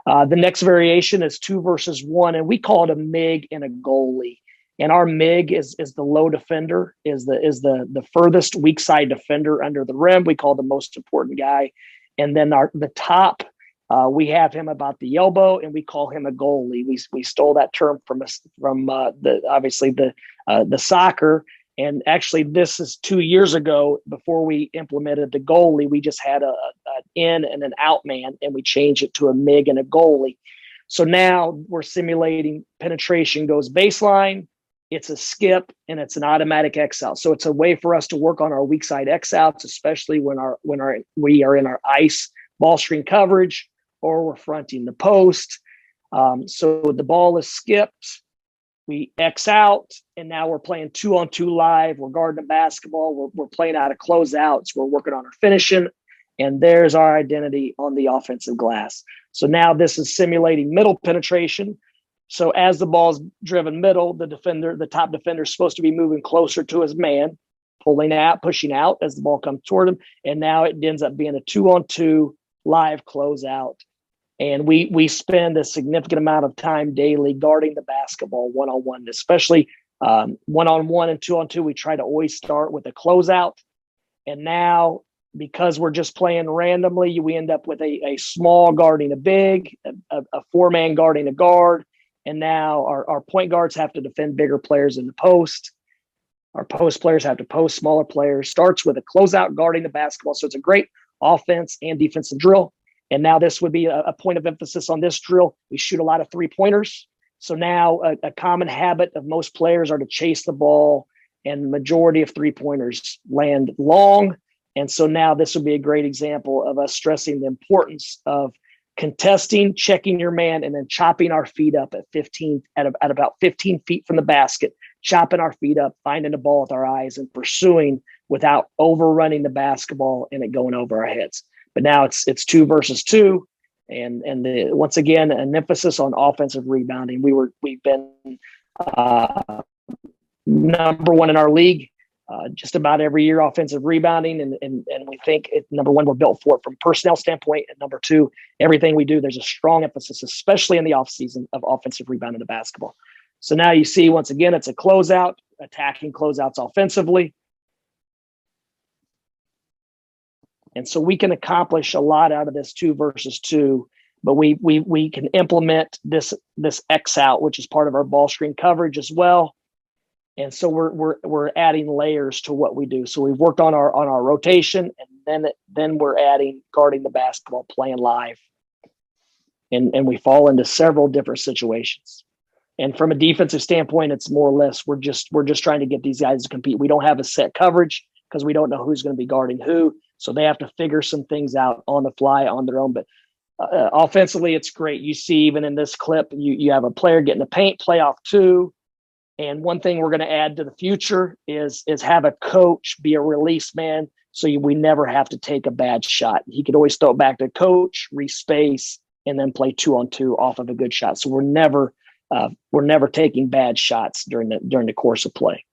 The next variation is 2 versus 1, and we call it a MIG and a goalie. And our MIG is the low defender, is the furthest weak side defender under the rim. We call the most important guy. And then the top, we have him about the elbow, and we call him a goalie. We stole that term from the soccer. And actually, this is 2 years ago. Before we implemented the goalie, we just had an in and an out man, and we changed it to a MIG and a goalie. So now we're simulating penetration goes baseline. It's a skip, and it's an automatic X out. So it's a way for us to work on our weak side X outs, especially when we are in our ice ball screen coverage or we're fronting the post. So the ball is skipped, we X out, and now we're playing 2-on-2 live. We're guarding the basketball. We're playing out of closeouts. We're working on our finishing, and there's our identity on the offensive glass. So now this is simulating middle penetration. So as the ball is driven middle, the top defender is supposed to be moving closer to his man, pulling out, pushing out as the ball comes toward him. And now it ends up being a 2-on-2 live closeout. And we spend a significant amount of time daily guarding the basketball one-on-one, especially one-on-one and 2-on-2. We try to always start with a closeout. And now, because we're just playing randomly, we end up with a small guarding a big, a 4-man guarding a guard. And now our point guards have to defend bigger players in the post. Our post players have to post smaller players. Starts with a closeout guarding the basketball. So it's a great offense and defensive drill. And now this would be a point of emphasis on this drill. We shoot a lot of 3-pointers. So now a common habit of most players are to chase the ball, and the majority of 3-pointers land long. And so now this would be a great example of us stressing the importance of contesting, checking your man, and then chopping our feet up at about 15 feet from the basket, chopping our feet up, finding the ball with our eyes, and pursuing without overrunning the basketball and it going over our heads. But now it's 2 versus 2, and once again an emphasis on offensive rebounding. We've been number 1 in our league just about every year offensive rebounding, and we think number 1 we're built for it from personnel standpoint, and number 2 everything we do there's a strong emphasis, especially in the off season, of offensive rebounding the basketball. So now you see once again it's a closeout, attacking closeouts offensively. And so we can accomplish a lot out of this 2 versus 2, but we can implement this X out, which is part of our ball screen coverage as well. And so we're adding layers to what we do. So we've worked on our rotation, and then we're adding guarding the basketball, playing live, and we fall into several different situations. And from a defensive standpoint, it's more or less we're just trying to get these guys to compete. We don't have a set coverage because we don't know who's going to be guarding who. So they have to figure some things out on the fly on their own. But offensively, it's great. You see, even in this clip, you have a player getting the paint, play off 2. And one thing we're going to add to the future is have a coach be a release man, so we never have to take a bad shot. He could always throw it back to coach, respace, and then play 2-on-2 off of a good shot. So we're never taking bad shots during the course of play.